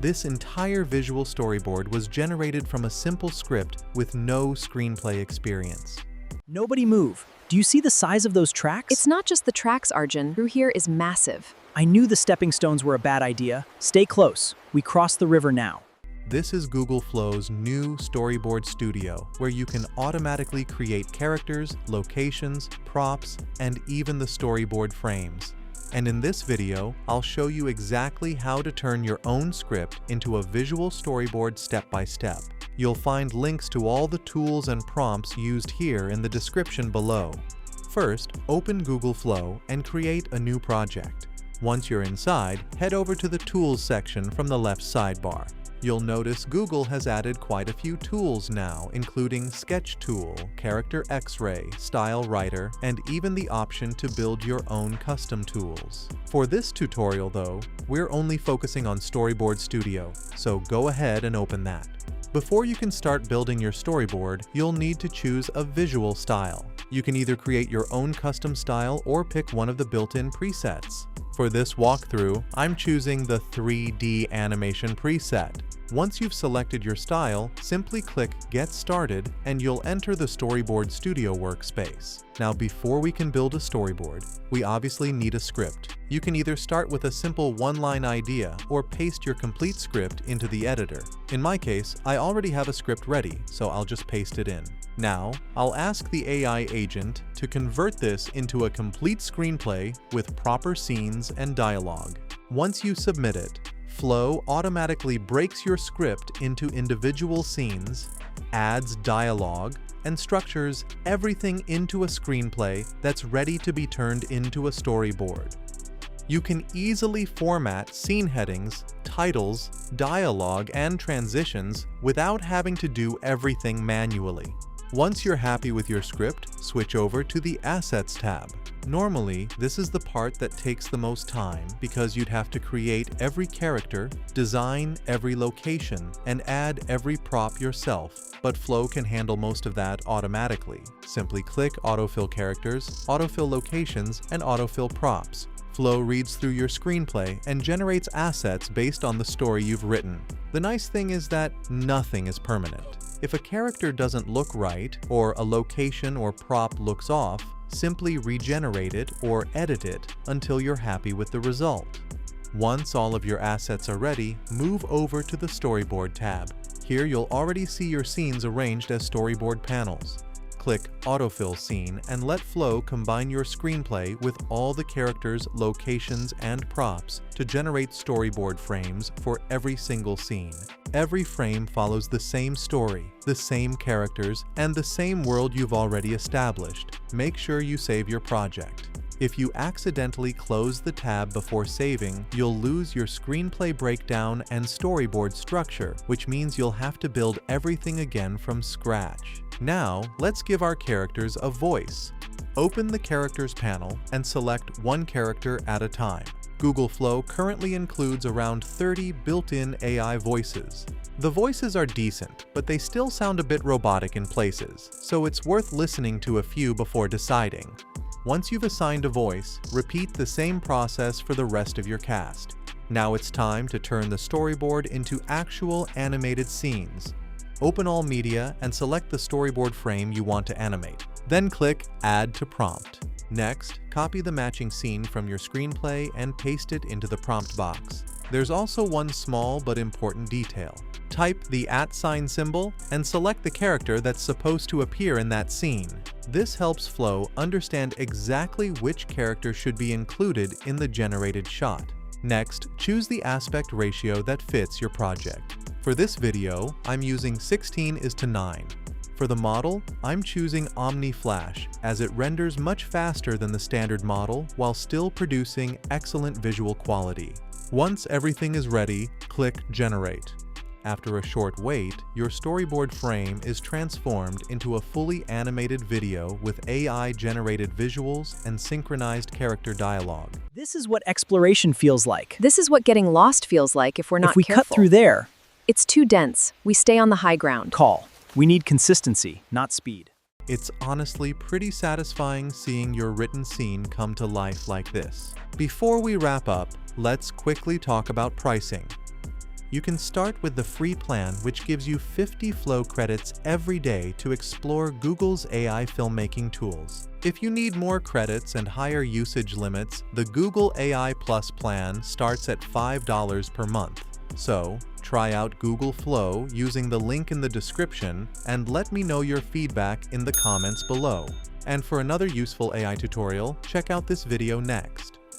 This entire visual storyboard was generated from a simple script with no screenplay experience. Nobody move. Do you see the size of those tracks? It's not just the tracks, Arjun. Through here is massive. I knew the stepping stones were a bad idea. Stay close. We cross the river now. This is Google Flow's new Storyboard Studio, where you can automatically create characters, locations, props, and even the storyboard frames. And in this video, I'll show you exactly how to turn your own script into a visual storyboard step by step. You'll find links to all the tools and prompts used here in the description below. First, open Google Flow and create a new project. Once you're inside, head over to the Tools section from the left sidebar. You'll notice Google has added quite a few tools now, including Sketch Tool, Character X-Ray, Style Writer, and even the option to build your own custom tools. For this tutorial though, we're only focusing on Storyboard Studio, so go ahead and open that. Before you can start building your storyboard, you'll need to choose a visual style. You can either create your own custom style or pick one of the built-in presets. For this walkthrough, I'm choosing the 3D animation preset. Once you've selected your style, simply click Get Started and you'll enter the Storyboard Studio workspace. Now before we can build a storyboard, we obviously need a script. You can either start with a simple one-line idea or paste your complete script into the editor. In my case, I already have a script ready, so I'll just paste it in. Now, I'll ask the AI agent to convert this into a complete screenplay with proper scenes and dialogue. Once you submit it, Flow automatically breaks your script into individual scenes, adds dialogue, and structures everything into a screenplay that's ready to be turned into a storyboard. You can easily format scene headings, titles, dialogue, and transitions without having to do everything manually. Once you're happy with your script, switch over to the Assets tab. Normally, this is the part that takes the most time because you'd have to create every character, design every location, and add every prop yourself, but Flow can handle most of that automatically. Simply click Autofill Characters, Autofill Locations, and Autofill Props. Flow reads through your screenplay and generates assets based on the story you've written. The nice thing is that nothing is permanent. If a character doesn't look right, or a location or prop looks off, simply regenerate it or edit it until you're happy with the result. Once all of your assets are ready, move over to the Storyboard tab. Here you'll already see your scenes arranged as storyboard panels. Click Autofill Scene and let Flow combine your screenplay with all the characters, locations, and props to generate storyboard frames for every single scene. Every frame follows the same story, the same characters, and the same world you've already established. Make sure you save your project. If you accidentally close the tab before saving, you'll lose your screenplay breakdown and storyboard structure, which means you'll have to build everything again from scratch. Now, let's give our characters a voice. Open the Characters panel and select one character at a time. Google Flow currently includes around 30 built-in AI voices. The voices are decent, but they still sound a bit robotic in places, so it's worth listening to a few before deciding. Once you've assigned a voice, repeat the same process for the rest of your cast. Now it's time to turn the storyboard into actual animated scenes. Open all media and select the storyboard frame you want to animate. Then click Add to Prompt. Next, copy the matching scene from your screenplay and paste it into the prompt box. There's also one small but important detail. Type the @ symbol and select the character that's supposed to appear in that scene. This helps Flow understand exactly which character should be included in the generated shot. Next, choose the aspect ratio that fits your project. For this video, I'm using 16:9. For the model, I'm choosing Omni Flash as it renders much faster than the standard model while still producing excellent visual quality. Once everything is ready, click Generate. After a short wait, your storyboard frame is transformed into a fully animated video with AI-generated visuals and synchronized character dialogue. This is what exploration feels like. This is what getting lost feels like if we're not If we careful. cut through there, It's too dense. We stay on the high ground. call. We need consistency, not speed. It's honestly pretty satisfying seeing your written scene come to life like this. Before we wrap up, let's quickly talk about pricing. You can start with the free plan, which gives you 50 flow credits every day to explore Google's AI filmmaking tools. If you need more credits and higher usage limits, the Google AI Plus plan starts at $5 per month. So, try out Google Flow using the link in the description and let me know your feedback in the comments below. And for another useful AI tutorial, check out this video next.